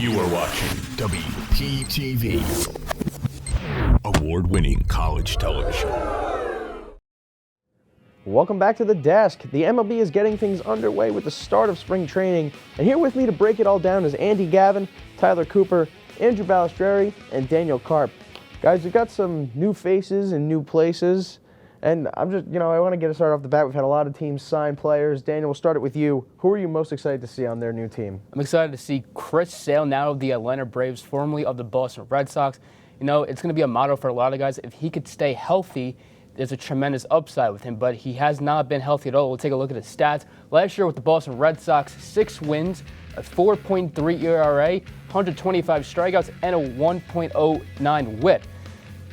You are watching WPTV, award-winning college television. Welcome back to the desk. The MLB is getting things underway with the start of spring training, and here with me to break it all down is Andy Gavin, Tyler Cooper, Andrew Ballistreri, and Daniel Karp. Guys, we've got some new faces in new places, and I'm just, I want to get it started off the bat. We've had a lot of teams sign players. Daniel, we'll start it with you. Who are you most excited to see on their new team? I'm excited to see Chris Sale, now of the Atlanta Braves, formerly of the Boston Red Sox. It's going to be a motto for a lot of guys. If he could stay healthy, there's a tremendous upside with him, but he has not been healthy at all. We'll take a look at his stats. Last year with the Boston Red Sox, 6 wins, a 4.3 ERA, 125 strikeouts, and a 1.09 WHIP.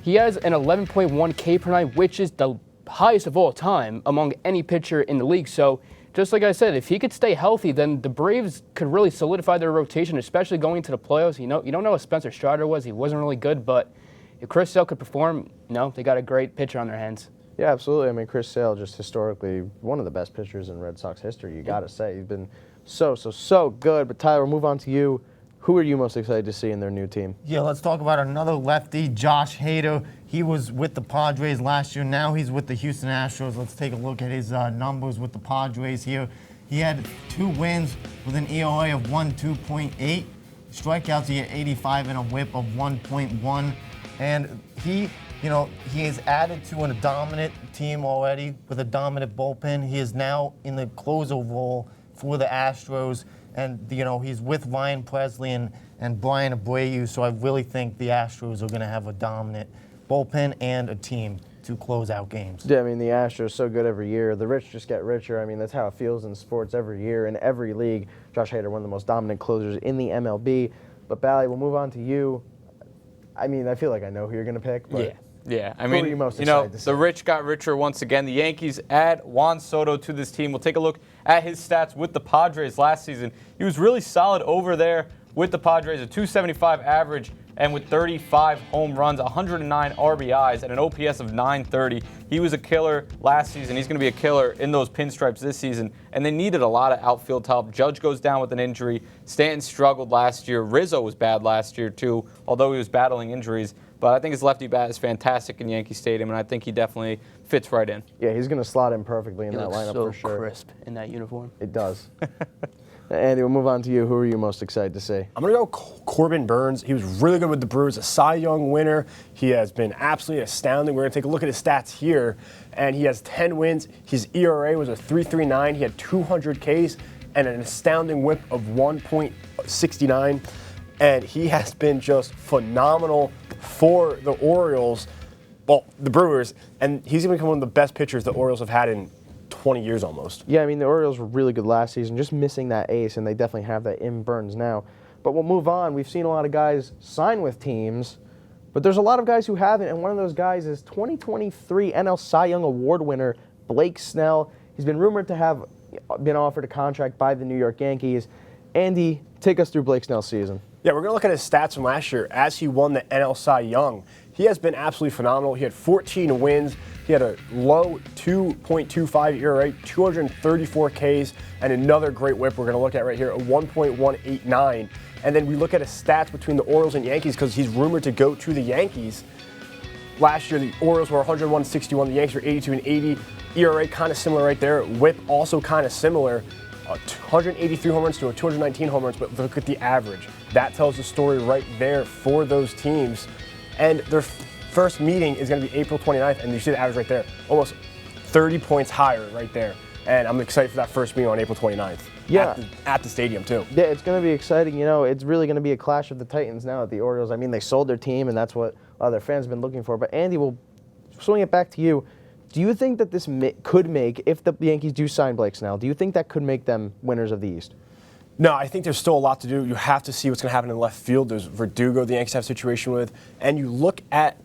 He has an 11.1 K per nine, which is the highest of all time among any pitcher in the league. So, just like I said, if he could stay healthy, then the Braves could really solidify their rotation, especially going to the playoffs. You don't know what Spencer Strider was. He wasn't really good, but if Chris Sale could perform, they got a great pitcher on their hands. Yeah, absolutely. I mean, Chris Sale, just historically one of the best pitchers in Red Sox history, you got to say. He's been so good. But Tyler, we'll move on to you. Who are you most excited to see in their new team? Yeah, let's talk about another lefty, Josh Hader. He was with the Padres last year. Now he's with the Houston Astros. Let's take a look at his numbers with the Padres here. He had 2 wins with an ERA of 1.28. Strikeouts, he had 85 and a WHIP of 1.1. And he has added to a dominant team already with a dominant bullpen. He is now in the closer role for the Astros. And, he's with Ryan Presley and Brian Abreu, so I really think the Astros are going to have a dominant bullpen and a team to close out games. Yeah, I mean, the Astros are so good every year. The rich just get richer. I mean, that's how it feels in sports every year in every league. Josh Hader, one of the most dominant closers in the MLB. But, Bally, we'll move on to you. I mean, I feel like I know who you're going to pick. But Yeah. I who are you most excited to see? The rich got richer once again. The Yankees add Juan Soto to this team. We'll take a look at his stats with the Padres last season. He was really solid over there with the Padres, a .275 average, and with 35 home runs, 109 RBIs, and an OPS of .930. He was a killer last season. He's going to be a killer in those pinstripes this season. And they needed a lot of outfield help. Judge goes down with an injury. Stanton struggled last year. Rizzo was bad last year, too, although he was battling injuries. But I think his lefty bat is fantastic in Yankee Stadium, and I think he definitely fits right in. Yeah, he's going to slot in perfectly in that lineup so for sure. Crisp in that uniform. It does. Andy, we'll move on to you. Who are you most excited to see? I'm going to go Corbin Burns. He was really good with the Brewers, a Cy Young winner. He has been absolutely astounding. We're going to take a look at his stats here, and he has 10 wins. His ERA was a 3.39. He had 200 Ks and an astounding WHIP of 1.69. And he has been just phenomenal for the Orioles, the Brewers, and he's going to become one of the best pitchers the Orioles have had in 20 years almost. Yeah, I mean, the Orioles were really good last season, just missing that ace, and they definitely have that in Burns now. But we'll move on. We've seen a lot of guys sign with teams, but there's a lot of guys who haven't, and one of those guys is 2023 NL Cy Young Award winner Blake Snell. He's been rumored to have been offered a contract by the New York Yankees. Andy, take us through Blake Snell's season. Yeah, we're going to look at his stats from last year as he won the NL Cy Young. He has been absolutely phenomenal. He had 14 wins. He had a low 2.25 ERA, 234 Ks, and another great WHIP we're going to look at right here, a 1.189. And then we look at his stats between the Orioles and Yankees because he's rumored to go to the Yankees. Last year, the Orioles were 101-61. The Yankees were 82-80. ERA kind of similar right there. WHIP also kind of similar. 183 home runs to 219 home runs, but look at the average. That tells the story right there for those teams. And their first meeting is going to be April 29th, and you see the average right there. Almost 30 points higher right there. And I'm excited for that first meeting on April 29th. Yeah. At the stadium, too. Yeah, it's going to be exciting. It's really going to be a clash of the Titans now at the Orioles. I mean, they sold their team, and that's what their fans have been looking for. But, Andy, we'll swing it back to you. Do you think that this could make, if the Yankees do sign Blake Snell, do you think that could make them winners of the East? No, I think there's still a lot to do. You have to see what's going to happen in left field. There's Verdugo the Yankees have a situation with. And you look at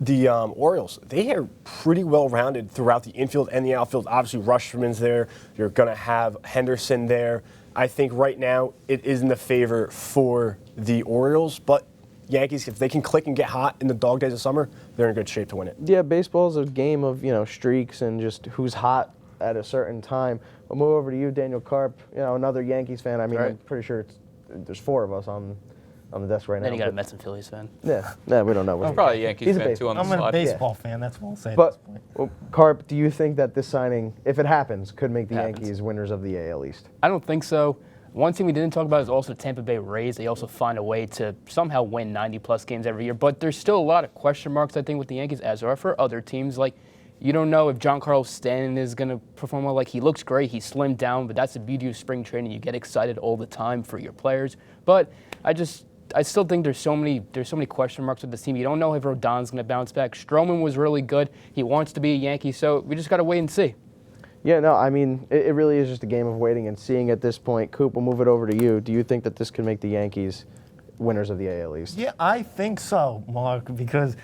the Orioles. They are pretty well-rounded throughout the infield and the outfield. Obviously, Rutschman's there. You're going to have Henderson there. I think right now it is in the favor for the Orioles. But Yankees, if they can click and get hot in the dog days of summer, they're in good shape to win it. Yeah, baseball's a game of, streaks and just who's hot at a certain time. We'll move over to you, Daniel Karp, another Yankees fan. I mean, right. I'm pretty sure there's 4 of us on on the desk right now. Then you got a but- Mets and Phillies fan. Yeah, we don't know. He's probably a Yankees He's a fan, baseball too, on the I'm a slide. baseball fan. That's what I'll say at But, this point. well, Karp, do you think that this signing, if it happens, could make the Happens. Yankees winners of the AL East? I don't think so. One team we didn't talk about is also the Tampa Bay Rays. They also find a way to somehow win 90-plus games every year. But there's still a lot of question marks, I think, with the Yankees, as are for other teams. Like, you don't know if Giancarlo Stanton is going to perform well. Like, he looks great. He slimmed down, but that's the beauty of spring training. You get excited all the time for your players. But I still think there's so many question marks with this team. You don't know if Rodon's going to bounce back. Stroman was really good. He wants to be a Yankee, so we just got to wait and see. Yeah, no, I mean, it really is just a game of waiting and seeing at this point. Coop, we'll move it over to you. Do you think that this could make the Yankees winners of the AL East? Yeah, I think so, Mark, because,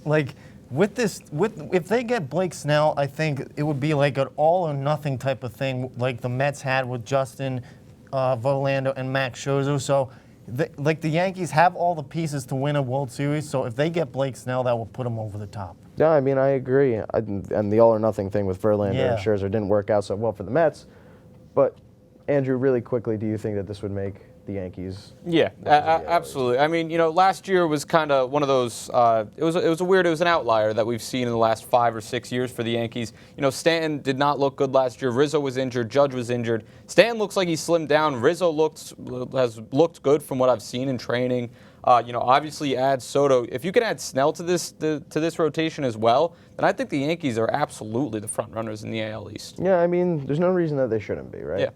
like, if they get Blake Snell, I think it would be like an all or nothing type of thing, like the Mets had with Justin Verlander and Max Scherzer. So, the Yankees have all the pieces to win a World Series. So if they get Blake Snell, that will put them over the top. Yeah, I mean, I agree. And the all or nothing thing with Verlander and Scherzer didn't work out so well for the Mets. But, Andrew, really quickly, do you think that this would make the Yankees? Yeah, absolutely. I mean, last year was kind of one of those. It was an outlier that we've seen in the last 5 or 6 years for the Yankees. Stanton did not look good last year. Rizzo was injured. Judge was injured. Stanton looks like he slimmed down. Rizzo has looked good from what I've seen in training. Obviously you add Soto. If you can add Snell to this rotation as well, then I think the Yankees are absolutely the front runners in the AL East. Yeah, I mean, there's no reason that they shouldn't be, right? Yeah.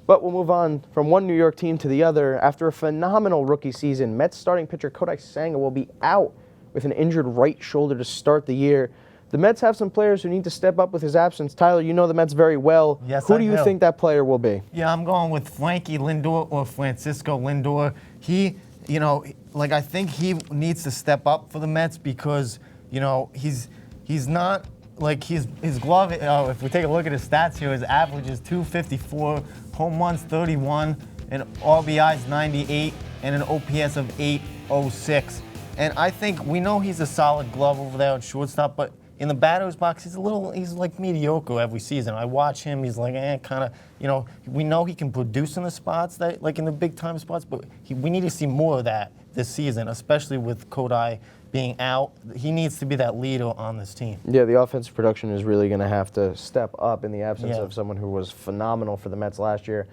But we'll move on from one New York team to the other. After a phenomenal rookie season, Mets starting pitcher Kodai Senga will be out with an injured right shoulder to start the year. The Mets have some players who need to step up with his absence. Tyler, you know the Mets very well. Yes, Who I do you do. think that player will be? Yeah, I'm going with Frankie Lindor or Francisco Lindor. He, I think he needs to step up for the Mets because, he's not. Like his glove, if we take a look at his stats here, his average is 254, home runs 31, and RBIs 98, and an OPS of 806. And I think we know he's a solid glove over there at shortstop, but in the batter's box, he's like mediocre every season. I watch him, he's like, kind of, we know he can produce in the spots, like in the big time spots, but we need to see more of that this season, especially with Kodai being out. He needs to be that leader on this team. Yeah, the offensive production is really going to have to step up in the absence of someone who was phenomenal for the Mets last year.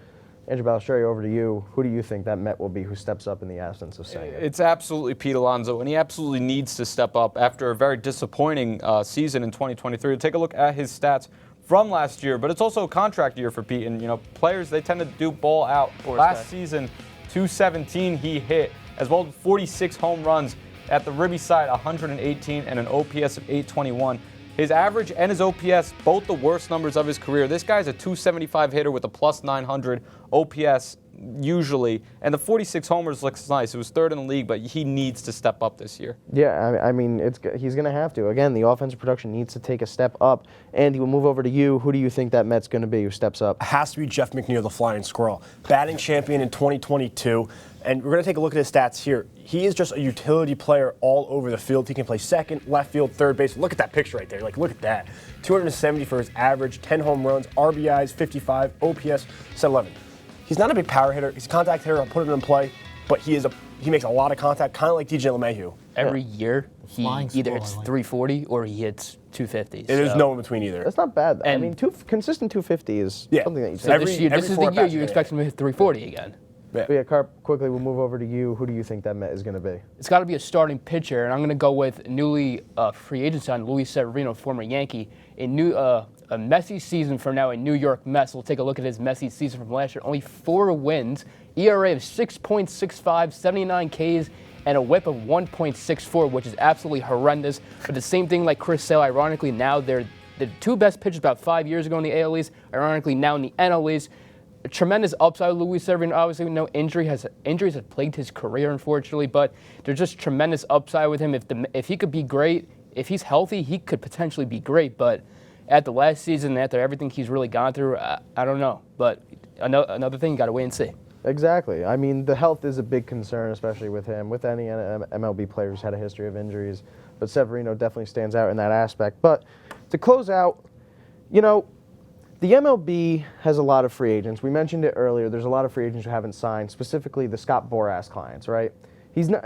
Andrew Ballistreri, over to you. Who do you think that Met will be who steps up in the absence of Senga? It's absolutely Pete Alonso, and he absolutely needs to step up after a very disappointing season in 2023. Take a look at his stats from last year, but it's also a contract year for Pete, and players, they tend to do ball out. Last season, 217 he hit, as well as 46 home runs. At the ribby side, 118 and an OPS of 821. His average and his OPS, both the worst numbers of his career. This guy's a 275 hitter with a plus 900 OPS usually, and the 46 homers looks nice. It was third in the league, but he needs to step up this year. Yeah, I mean, he's going to have to. Again, the offensive production needs to take a step up. Andy, we'll move over to you. Who do you think that Met's going to be who steps up? Has to be Jeff McNeil, the flying squirrel. Batting champion in 2022. And we're going to take a look at his stats here. He is just a utility player all over the field. He can play second, left field, third base. Look at that picture right there. Like, look at that. 270 for his average, 10 home runs, RBIs, 55, OPS, 711. He's not a big power hitter. He's a contact hitter. I'll put him in play. But he makes a lot of contact, kind of like DJ LeMahieu. Every year, he Flying either squirrel, hits I like. 340 or he hits 250. There's no in between either. That's not bad. I And- mean, consistent 250 is something that you So take. this year, every this is four the year at-bats you a expect him to hit 340 again. But yeah, Karp, quickly, we'll move over to you. Who do you think that Met is going to be? It's got to be a starting pitcher, and I'm going to go with newly free agent signed Luis Severino, former Yankee. A messy season for now in New York Mets. We'll take a look at his messy season from last year. Only 4 wins, ERA of 6.65, 79 Ks, and a whip of 1.64, which is absolutely horrendous. But the same thing like Chris Sale, ironically, now they're the 2 best pitchers about 5 years ago in the AL East, ironically now in the NL East. A tremendous upside with Luis Severino. Obviously, we know injuries have plagued his career, unfortunately, but there's just tremendous upside with him. If he could be great, if he's healthy, he could potentially be great. But at the last season, after everything he's really gone through, I don't know. But another thing, you got to wait and see. Exactly. I mean, the health is a big concern, especially with him. With any MLB player who's had a history of injuries. But Severino definitely stands out in that aspect. But to close out, The MLB has a lot of free agents. We mentioned it earlier. There's a lot of free agents who haven't signed, specifically the Scott Boras clients, right? He's not,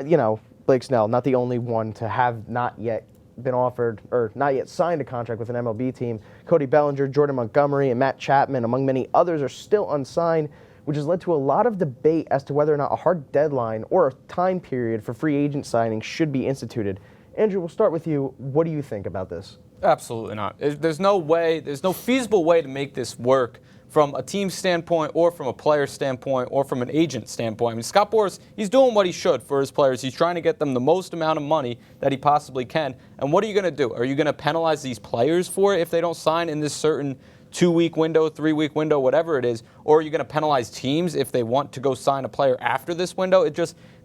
Blake Snell, not the only one to have not yet been offered or not yet signed a contract with an MLB team. Cody Bellinger, Jordan Montgomery, and Matt Chapman, among many others, are still unsigned, which has led to a lot of debate as to whether or not a hard deadline or a time period for free agent signings should be instituted. Andrew, we'll start with you. What do you think about this? Absolutely not. There's no way, there's no feasible way to make this work from a team standpoint or from a player standpoint or from an agent standpoint. I mean, Scott Boras, he's doing what he should for his players. He's trying to get them the most amount of money that he possibly can. And what are you going to do? Are you going to penalize these players for it if they don't sign in this certain 2-week window, 3-week window, whatever it is? Or are you going to penalize teams if they want to go sign a player after this window?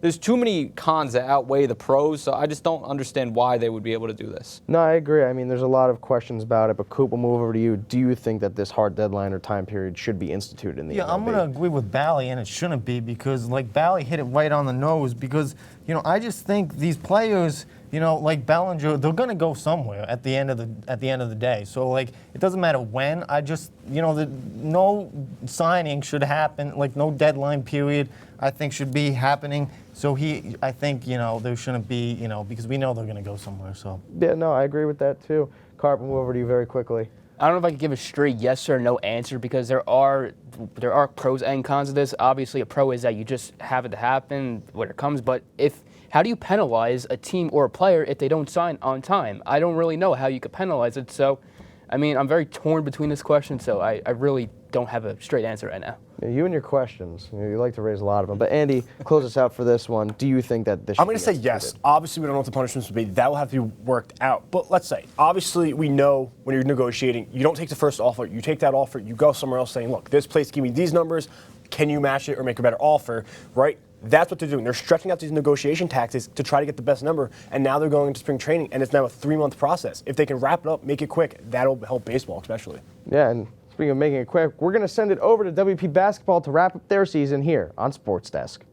There's too many cons that outweigh the pros, so I just don't understand why they would be able to do this. No, I agree. I mean, there's a lot of questions about it, but Coop, we'll move over to you. Do you think that this hard deadline or time period should be instituted in the MLB? I'm going to agree with Bally, and it shouldn't be because, Bally hit it right on the nose because, I just think these players, like Bellinger, they're going to go somewhere at the end of the day. So, it doesn't matter when. I just, no signing should happen, no deadline period, I think should be happening. So I think, there shouldn't be, because we know they're going to go somewhere. So yeah, no, I agree with that too. Karp, we'll move over to you very quickly. I don't know if I could give a straight yes or no answer because there are pros and cons of this. Obviously, a pro is that you just have it to happen when it comes. But how do you penalize a team or a player if they don't sign on time? I don't really know how you could penalize it. So, I mean, I'm very torn between this question. So I really don't have a straight answer right now. Yeah, you and your questions, you like to raise a lot of them. But Andy, close us out for this one. Do you think that this should I'm going to say yes. Obviously, we don't know what the punishments would be. That will have to be worked out. But let's say, obviously, we know when you're negotiating, you don't take the first offer. You take that offer, you go somewhere else saying, look, this place give me these numbers. Can you match it or make a better offer, right? That's what they're doing. They're stretching out these negotiation tactics to try to get the best number, and now they're going into spring training, and it's now a 3-month process. If they can wrap it up, make it quick, that'll help baseball especially. Yeah, and speaking of making it quick, we're going to send it over to WP Basketball to wrap up their season here on Sports Desk.